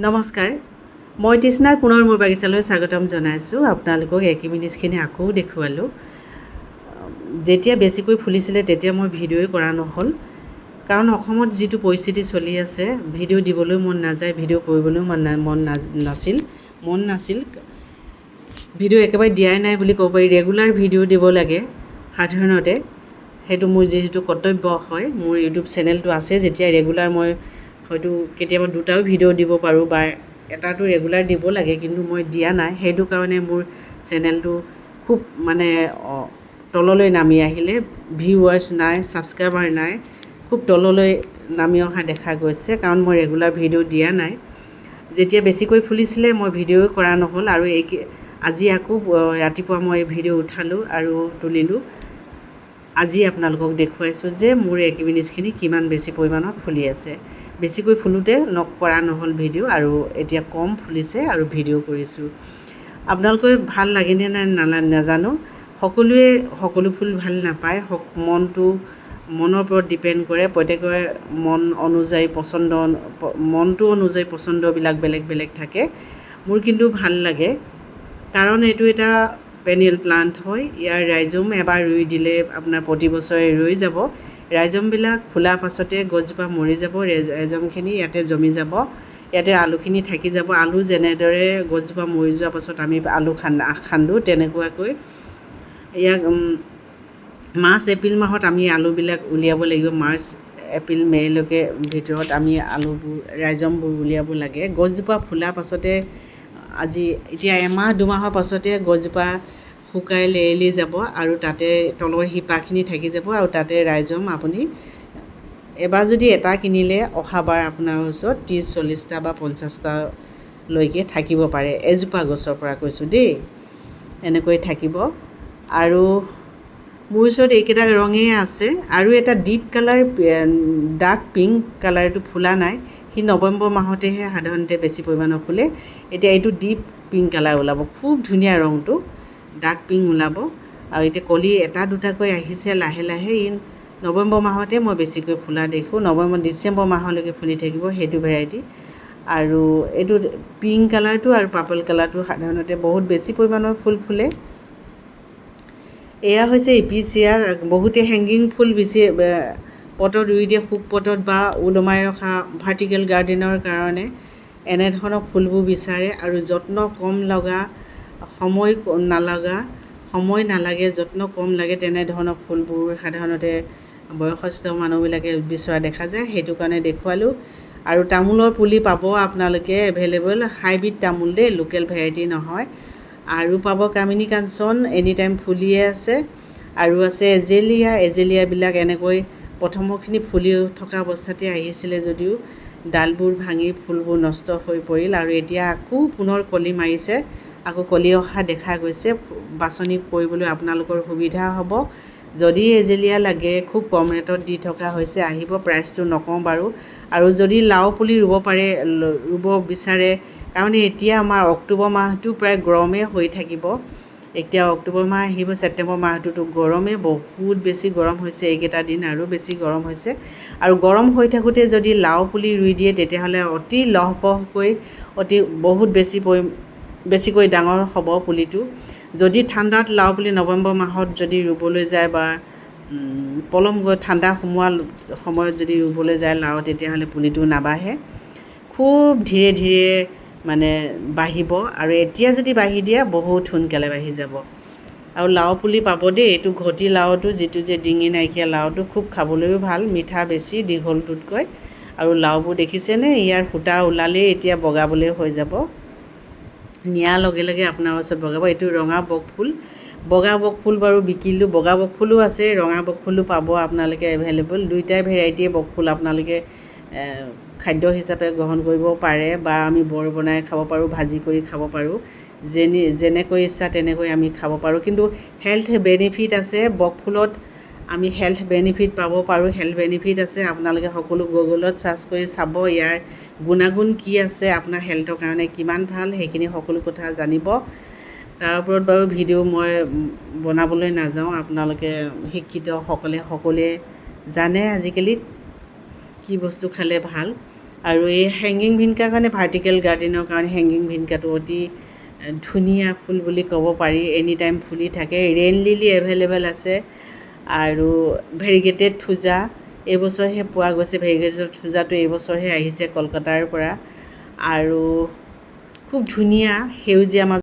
নমস্কাৰ, মই তৃষ্ণাৰ পুনৰ মোৰ বাগিচালৈ স্বাগতম জনাইছোঁ। আপোনালোকক একিমিনিছখিনি আকৌ দেখুৱালোঁ। যেতিয়া বেছিকৈ ফুলিছিলে তেতিয়া মই ভিডিঅ'ই কৰা নহ'ল, কাৰণ অসমত যিটো পৰিস্থিতি চলি আছে, ভিডিঅ' দিবলৈ মন নাযায়, ভিডিঅ' কৰিবলৈ মন নাছিল। ভিডিঅ' একেবাৰে দিয়াই নাই বুলি ক'ব পাৰি। ৰেগুলাৰ ভিডিঅ' দিব লাগে সাধাৰণতে, সেইটো মোৰ যিহেতু কৰ্তব্য হয়। মোৰ ইউটিউব চেনেলটো আছে যেতিয়া ৰেগুলাৰ মই হয়তো কেতিয়াবা দুটাও ভিডিঅ' দিব পাৰোঁ বা এটাটো ৰেগুলাৰ দিব লাগে, কিন্তু মই দিয়া নাই। সেইটো কাৰণে মোৰ চেনেলটো খুব তললৈ নামি আহিলে, ভিউৱাৰ্ছ নাই, ছাবস্ক্ৰাইবাৰ নাই, খুব তললৈ নামি অহা দেখা গৈছে, কাৰণ মই ৰেগুলাৰ ভিডিঅ' দিয়া নাই। যেতিয়া বেছিকৈ ফুলিছিলে মই ভিডিঅ' কৰা নহ'ল, আৰু আজি আকৌ ৰাতিপুৱা মই ভিডিঅ' উঠালোঁ আৰু তুলিলোঁ। আজি আপোনালোকক দেখুৱাইছোঁ যে মোৰ একিমিনিছখিনি কিমান বেছি পৰিমাণত ফুলি আছে। বেছিকৈ ফুলোতে কৰা নহ'ল ভিডিঅ', আৰু এতিয়া কম ফুলিছে আৰু ভিডিঅ' কৰিছোঁ। আপোনালোকে ভাল লাগেনে নাই নাজানো। সকলোৱে সকলো ফুল ভাল নাপায়। মনৰ ওপৰত ডিপেণ্ড কৰে। প্ৰত্যেকৰে মনটো অনুযায়ী পচন্দবিলাক বেলেগ বেলেগ থাকে। মোৰ কিন্তু ভাল লাগে, কাৰণ এইটো এটা পেনিয়েল প্লাণ্ট হয়। ইয়াৰ ৰাইজম এবাৰ ৰুই দিলে আপোনাৰ প্ৰতি বছৰে ৰৈ যাব। ৰাইজমবিলাক ফুলাৰ পাছতে গছজোপা মৰি যাব, ৰাইজমখিনি ইয়াতে জমি যাব, ইয়াতে আলুখিনি থাকি যাব। আলু যেনেদৰে গছজোপা মৰি যোৱাৰ পাছত আমি আলু খান্দোঁ, তেনেকুৱাকৈ ইয়াক মাৰ্চ এপ্ৰিল মাহত আমি আলুবিলাক উলিয়াব লাগিব। মাৰ্চ এপ্ৰিল মে'লৈকে ভিতৰত আমি ৰাইজমবোৰ উলিয়াব লাগে। গছজোপা ফুলাৰ পাছতে এতিয়া এমাহ দুমাহৰ পাছতে গছজোপা শুকাই লেৰেলি যাব, আৰু তাতে তলৰ শিপাখিনি থাকি যাব, আৰু তাতে ৰাইজম আপুনি এবাৰ যদি এটা কিনিলে অহাবাৰ আপোনাৰ ওচৰত 30-40টা বা 50টালৈকে থাকিব পাৰে। এজোপা গছৰ পৰা কৈছোঁ দেই, এনেকৈ থাকিব। আৰু মোৰ ওচৰত এইকেইটা ৰঙেই আছে, আৰু এটা ডিপ কালাৰ ডাৰ্ক পিংক কালাৰটো ফুলা নাই। সি নৱেম্বৰ মাহতেহে সাধাৰণতে বেছি পৰিমাণৰ ফুলে। এতিয়া এইটো ডিপ পিংক কালাৰ ওলাব, খুব ধুনীয়া ৰংটো, ডাৰ্ক পিংক ওলাব। আৰু এতিয়া কলি এটা দুটাকৈ আহিছে লাহে লাহে। নৱেম্বৰ মাহতে মই বেছিকৈ ফুলা দেখোঁ। ডিচেম্বৰ মাহলৈকে ফুলি থাকিব সেইটো ভেৰাইটি। আৰু এইটো পিংক কালাৰটো আৰু পাৰ্পল কালাৰটো সাধাৰণতে বহুত বেছি পৰিমাণৰ ফুল ফুলে। এয়া হৈছে ইপিচিয়া। বহুতে হেংগিং ফুল পটত ৰুই দিয়ে, শুক পটত বা ওলমাই ৰখা ভাৰ্টিকেল গাৰ্ডেনৰ কাৰণে এনেধৰণৰ ফুলবোৰ বিচাৰে, আৰু যত্ন কম লগা, সময় নালাগে, যত্ন কম লাগে, তেনেধৰণৰ ফুলবোৰ সাধাৰণতে বয়সস্থ মানুহবিলাকে বিচৰা দেখা যায়। সেইটো কাৰণে দেখুৱালোঁ। আৰু তামোলৰ পুলি পাব আপোনালোকে এভেইলেবল, হাইব্ৰিড তামোল দেই, লোকেল ভেৰাইটি নহয়। আৰু পাব কামিনী কাঞ্চন, এনি টাইম ফুলিয়ে আছে। আৰু আছে এজেলিয়াবিলাক এনেকৈ প্ৰথমৰখিনি ফুলি থকা অৱস্থাতে আহিছিলে যদিও ডালবোৰ ভাঙি ফুলবোৰ নষ্ট হৈ পৰিল, আৰু এতিয়া আকৌ পুনৰ কলি মাৰিছে, আকৌ কলি অহা দেখা গৈছে। বাছনি কৰিবলৈ আপোনালোকৰ সুবিধা হ'ব। যদি এজেলিয়া লাগে, খুব কম ৰেটত দি থকা হৈছে, আহিব, প্ৰাইচটো নকওঁ বাৰু। আৰু যদি লাও পুলি ৰুব বিচাৰে, কাৰণ এতিয়া আমাৰ অক্টোবৰ মাহটো প্ৰায় গৰমেই হৈ থাকিব। এতিয়া অক্টোবৰ মাহ আহিব, ছেপ্টেম্বৰ মাহটোতো গৰমেই, বহুত বেছি গৰম হৈছে এইকেইটা দিন, আৰু বেছি গৰম হৈছে। আৰু গৰম হৈ থাকোঁতে যদি লাও পুলি ৰুই দিয়ে, তেতিয়াহ'লে অতি লহপহকৈ বহুত বেছিকৈ ডাঙৰ হ'ব পুলিটো। যদি ঠাণ্ডাত লাও পুলি নৱেম্বৰ মাহত যদি ৰুবলৈ যায়, বা ঠাণ্ডা সোমোৱাৰ সময়ত যদি ৰুবলৈ যায় লাও, তেতিয়াহ'লে পুলিটো নাবাঢ়ে, খুব ধীৰে ধীৰে বাঢ়িব। আৰু এতিয়া যদি বাঢ়ি দিয়ে বহুত সোনকালে বাঢ়ি যাব। আৰু লাও পুলি পাব দেই, এইটো ঘটি লাওটো, যিটো যে ডিঙি নাইকিয়া লাওটো, খুব খাবলৈও ভাল, মিঠা বেছি দীঘলটোতকৈ। আৰু লাওবোৰ দেখিছেনে, ইয়াৰ সূতা ওলালেই এতিয়া বগাবলৈ হৈ যাব, নিয়াৰ লগে লগে আপোনাৰ ওচৰত বগাব। এইটো ৰঙা বকফুল বাৰু বিকিলোঁ। বগা বকফুলো আছে, ৰঙা বকফুলো পাব আপোনালোকে এভেইলেবল। দুইটাই ভেৰাইটিয়ে বকফুল আপোনালোকে খাদ্য হিচাপে গ্ৰহণ কৰিব পাৰে, বা আমি বৰ বনাই খাব পাৰোঁ, ভাজি কৰি খাব পাৰোঁ, যেনেকৈ ইচ্ছা তেনেকৈ আমি খাব পাৰোঁ। কিন্তু হেল্থ বেনিফিট আছে বকফুলত, আমি হেল্থ বেনিফিট পাব পাৰোঁ। হেল্থ বেনিফিট আছে, আপোনালোকে সকলো গুগলত ছাৰ্চ কৰি চাব, ইয়াৰ গুণাগুণ কি আছে, আপোনাৰ হেল্থৰ কাৰণে কিমান ভাল, সেইখিনি সকলো কথা জানিব। তাৰ ওপৰত বাৰু ভিডিঅ' মই বনাবলৈ নাযাওঁ। আপোনালোকে শিক্ষিতসকলে সকলোৱে জানে আজিকালি কি বস্তু খালে ভাল। আৰু এই হেংগিং ভিনকা কাৰণে ভাৰ্টিকেল গাৰ্ডেনৰ কাৰণে হেংগিং ভিনকাটো অতি ধুনীয়া ফুল বুলি ক'ব পাৰি, এনি টাইম ফুলি থাকে। ৰেইন লিলি এভেইলেবল আছে আৰু ভেৰিগেটেড থোজা এইবছৰহে পোৱা গৈছে। ভেৰিগেটেড থোজাটো এইবছৰহে আহিছে কলকাতাৰ পৰা আৰু খুব ধুনীয়া সেউজীয়া